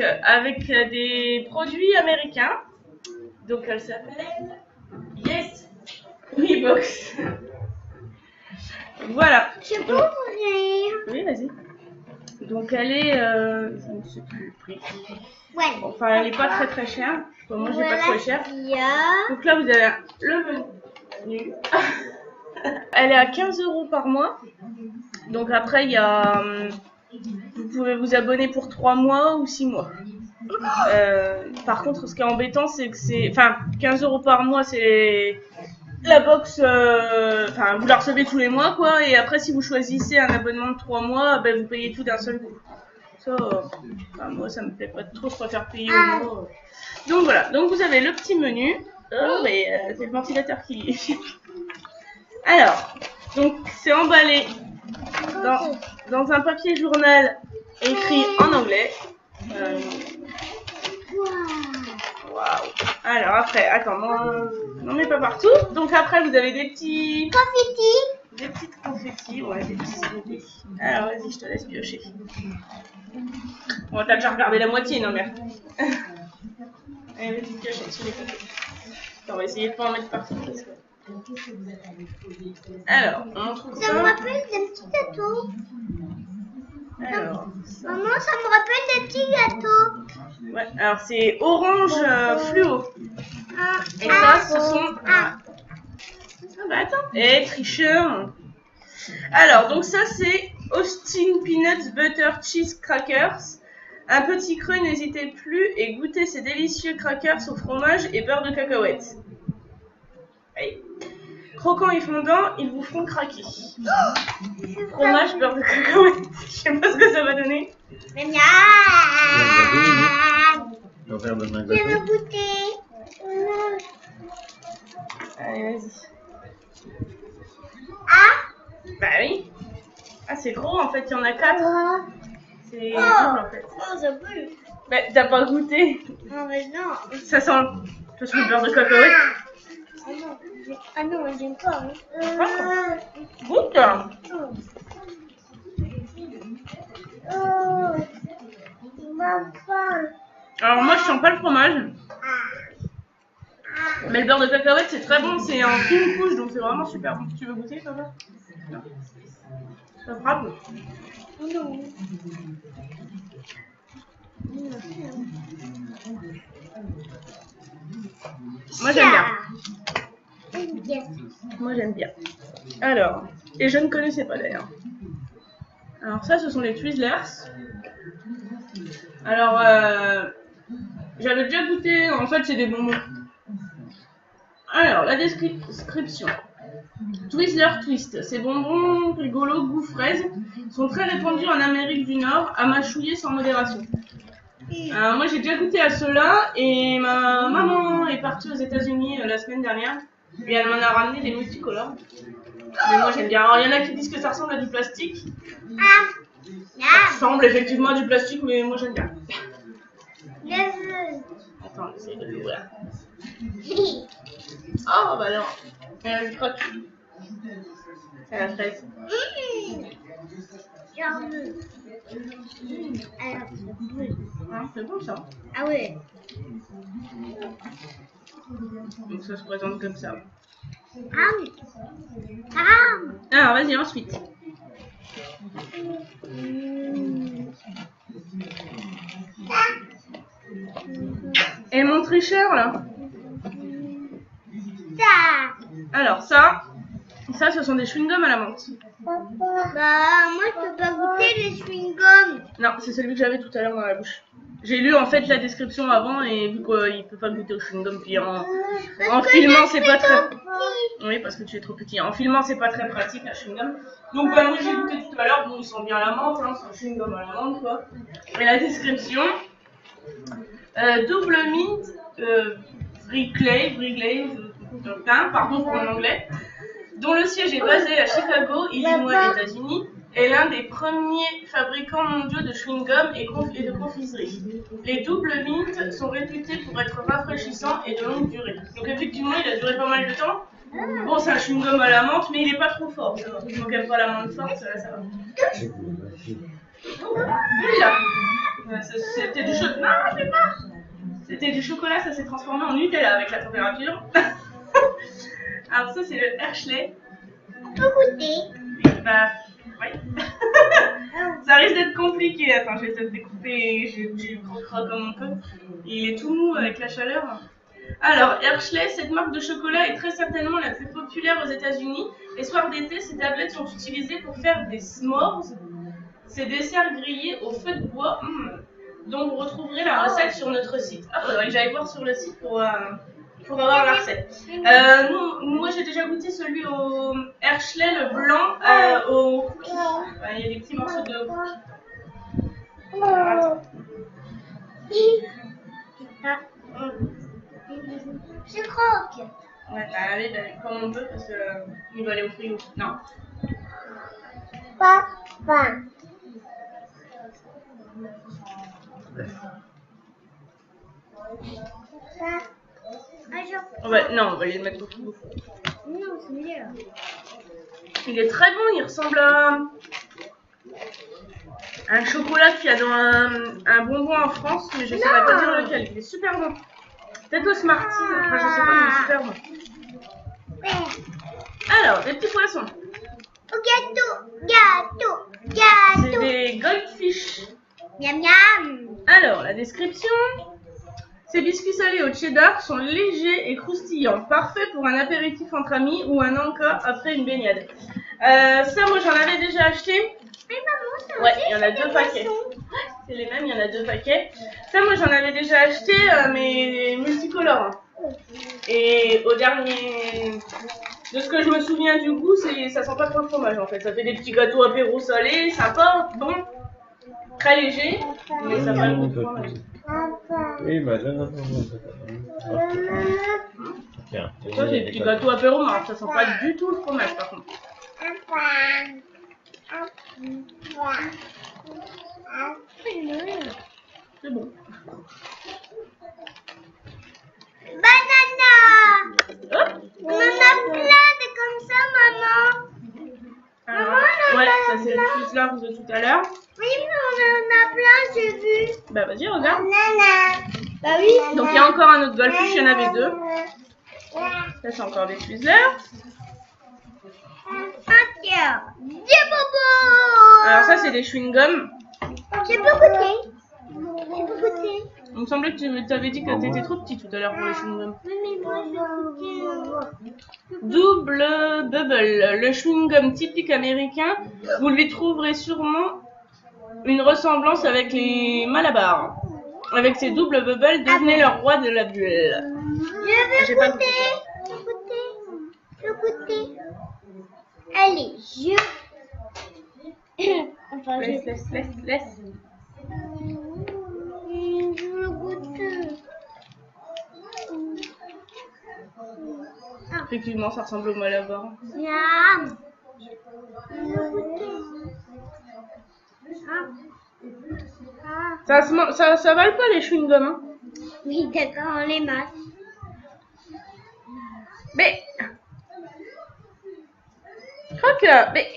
avec des produits américains. Donc elle s'appelle Yes Box. Voilà. Je peux ouvrir. Oui, vas-y. Donc elle est, je ne sais plus le prix. Ouais. Enfin, elle n'est pas très très chère. Enfin, moi, j'ai pas trouvé cher. Donc là, vous avez le menu. Elle est à 15 € par mois. Donc après, il y a, vous pouvez vous abonner pour 3 mois ou 6 mois. Par contre, ce qui est embêtant, c'est que c'est, enfin, 15 € par mois, c'est la box, enfin, vous la recevez tous les mois, quoi. Et après, si vous choisissez un abonnement de 3 mois, ben, vous payez tout d'un seul coup. Ça, enfin, moi, ça me plaît pas trop, je préfère payer au mois. Donc voilà. Donc vous avez le petit menu. Oh, mais c'est le ventilateur qui. Alors, donc c'est emballé dans un papier journal écrit en anglais. Waouh. Alors après, attends, n'en mets pas partout. Donc après, vous avez des petits confettis. Des petites confettis, ouais, des petits confettis. Alors vas-y, je te laisse piocher. Bon, t'as déjà regardé la moitié, non merde. Allez, vas-y, pioche dessus les confettis. Attends, on va essayer de pas en mettre partout. Parce que... Alors, on trouve ça. Ça me rappelle des petits gâteaux. Alors, maman, ça me rappelle des petits gâteaux. Ouais, alors c'est orange fluo. Et ça, ce sont... Ah bah attends. Eh, tricheur. Alors, donc ça, c'est Austin Peanut Butter Cheese Crackers. Un petit creux, n'hésitez plus et goûtez ces délicieux crackers au fromage et beurre de cacahuète. Allez. Croquants et fondants, ils vous feront craquer. Fromage, beurre de cacahuète. Je sais pas ce que ça va donner. Je L'horaire de ma veux goûter. Allez, vas-y. Ah, Bah oui. Ah, c'est gros en fait, il y en a 4. C'est double en fait. oh, ça pue. Bah, t'as pas goûté. Non, mais non. Ça sent le beurre de cacahuète. Ah non, j'aime pas. Goûte. Oh, ma faim. Alors moi je sens pas le fromage. Mais le beurre de cacahuète c'est très bon, c'est en fine couche donc c'est vraiment super bon. Tu veux goûter papa? Non. Ça frappe. Non. Moi j'aime bien. Yes. Moi j'aime bien. Alors, et je ne connaissais pas d'ailleurs. Alors ça ce sont les Twizzlers. Alors j'avais déjà goûté, en fait c'est des bonbons. Alors la description. Twizzler Twist, ces bonbons rigolos goût fraise sont très répandus en Amérique du Nord, à mâchouiller sans modération. Alors moi j'ai déjà goûté à ceux-là et ma maman est partie aux États-Unis la semaine dernière et elle m'en a ramené des multicolores. Mais moi j'aime bien. Alors il y en a qui disent que ça ressemble à du plastique. Ça ressemble effectivement à du plastique, mais moi j'aime bien. Attends, j'essaie de l'ouvrir. Oh bah alors, je croque. C'est la fraise. C'est bon ça. Ah ouais. Donc ça se présente comme ça. Alors vas-y ensuite. Et mon tricheur là. Alors ça ce sont des chewing-gums à la menthe. Bah moi je peux pas goûter les chewing-gums. Non, c'est celui que j'avais tout à l'heure dans la bouche. J'ai lu en fait la description avant et vu qu'il peut pas goûter au chewing-gum puis en filmant c'est pas très... Oui, parce que tu es trop petit. En filmant c'est pas très pratique un chewing-gum. Donc bah, moi j'ai goûté tout à l'heure, bon ils sont bien à la menthe, hein, c'est un chewing-gum à la menthe quoi. Et la description, double mint, Wrigley, pardon pour mon anglais, dont le siège est basé à Chicago, Illinois, États-Unis, est l'un des premiers fabricants mondiaux de chewing-gum et de confiserie. Les double mint sont réputés pour être rafraîchissants et de longue durée. Donc effectivement, il a duré pas mal de temps. Bon, c'est un chewing-gum à la menthe, mais il est pas trop fort. Ça va. Donc, elle pas la menthe forte, ça va. Voilà. C'était du chocolat. Non, je vais pas. C'était du chocolat, ça s'est transformé en Nutella avec la température. Alors ça c'est le Hershey. Faut goûter. Bah, ouais. Ça risque d'être compliqué. Attends, je vais te le découper. Tu croqueras comme on peut. Il est tout mou avec la chaleur. Alors, Hershey, cette marque de chocolat est très certainement la plus populaire aux États-Unis. Les soirs d'été, ces tablettes sont utilisées pour faire des s'mores, ces desserts grillés au feu de bois, dont vous retrouverez la recette sur notre site. Ah, faudrait que j'aille voir sur le site pour avoir la recette. Moi, j'ai déjà goûté celui au Hershey, le blanc, au cookie. Il y a des petits morceaux de cookies. Je croque. Ouais, allez, comme on peut, parce qu'il va aller au frigo. Non. Papa. Non, on va les mettre au frigo. Non, c'est mieux. Il est très bon, il ressemble à un chocolat qu'il y a dans un bonbon en France, mais je ne saurais pas dire lequel. Il est super bon. Peut-être au Smarties, enfin je sais pas, mais il est super bon. Alors, des petits poissons. Gâteau. C'est des goldfish. Miam miam. Alors, la description. Ces biscuits salés au cheddar sont légers et croustillants, parfaits pour un apéritif entre amis ou un encas après une baignade. Ça, moi j'en avais déjà acheté. Mais maman, ça Ouais, il y en a 2 paquets. C'est les mêmes, il y en a 2 paquets. Ça, moi j'en avais déjà acheté, mais multicolores. Et au dernier. De ce que je me souviens du goût, ça sent pas trop le fromage en fait. Ça fait des petits gâteaux apéro salés, sympa, bon, très léger, mais ça va le goût de fromage. Oui, bah non. Tiens, Ça, c'est des petits gâteaux apéro, mais alors, ça sent pas du tout le fromage par contre. C'est bon. Banana. Hop. On en a plein de comme ça, maman. Alors, ouais, ça c'est le Twizzlers de tout à l'heure. Oui, mais on en a plein, j'ai vu. Bah vas-y, regarde. Banana. Bah oui. Donc il y a encore un autre goldfish, il y en avait 2. Ça c'est encore des Twizzlers. Des bobos. Alors ça c'est des chewing-gums. J'ai pas goûté. Il me semblait que tu avais dit que t'étais trop petit tout à l'heure pour les chewing-gums. Oui, mais moi j'ai goûté. Double Bubble, le chewing-gum typique américain. Vous lui trouverez sûrement une ressemblance avec les Malabar. Avec ces doubles bubbles, devenez le roi de la bulle. Je veux goûter. Je veux goûter. Allez, Enfin, Laisse. Je veux goûter. Effectivement, ça ressemble au Malabar. Miam. Je veux goûter. Ça vale pas les chewing-gums, hein. Oui, d'accord, on les masse. Mais... Croque, mais...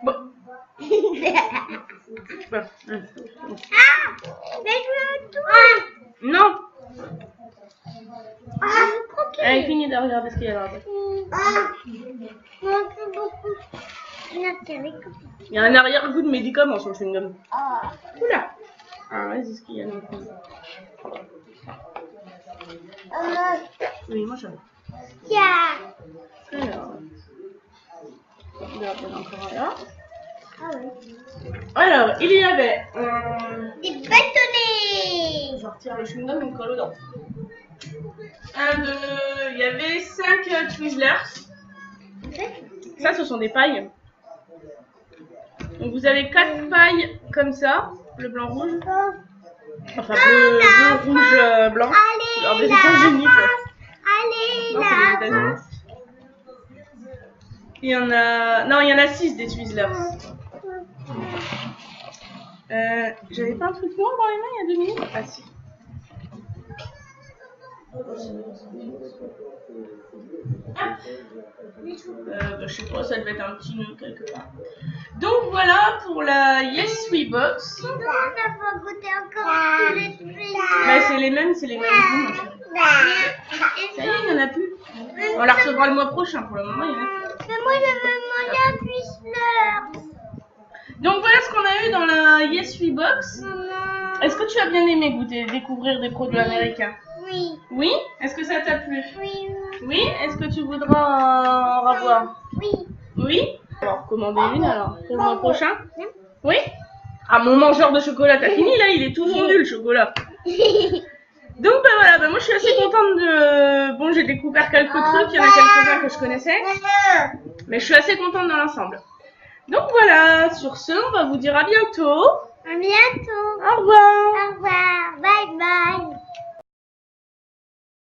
Bon. Mais je veux tout. Non. Je veux croquer. Allez, finis de regarder ce qu'il y a dans la boîte. Beaucoup, beaucoup. Il y a un arrière-goût de médicament sur le chewing-gum. Oula. Ah, vas-y, ce qu'il y a dans le fond. Oui, moi j'aime. Alors, regarde, il y en a encore un là. Alors, il y avait Des bâtonnets. je retire le chewing-gum et me colle aux dents. Il y avait 5 Twizzlers. Ça, ce sont des pailles. Donc, vous avez 4 pailles comme ça, bleu, blanc, rouge. Enfin, bleu, rouge, blanc. Alors, des États-Unis, quoi. Allez, Non, c'est des États-Unis. Il y en a... Non, il y en a 6 des Twizzlers. J'avais pas un truc noir dans les mains il y a 2 minutes? Ah si. Je sais pas, ça devait être un petit nœud quelque part. Donc voilà pour la Yes We Box. On n'a pas goûté encore tous les fruits. Bah, c'est les mêmes goûts, ma chérie. Ça y est, il n'y en a plus. On la recevra le mois prochain. Pour le moment, il y en a plus. Mais moi, je veux manger un Twister. Donc voilà ce qu'on a eu dans la Yes We Box. Est-ce que tu as bien aimé découvrir des produits américains? Oui. Oui? Est-ce que ça t'a plu? Oui. Oui? Est-ce que tu voudras en revoir? Oui. Oui? Alors, commandez une alors, pour le mois prochain? Oui? Ah, mon mangeur de chocolat, t'as fini là? Il est tout fondu le chocolat. Donc bah voilà, bah, moi je suis assez contente de... Bon, j'ai découvert quelques trucs, il y en a quelques-uns que je connaissais. Mais je suis assez contente dans l'ensemble. Donc voilà, sur ce, on va vous dire à bientôt. À bientôt. Au revoir.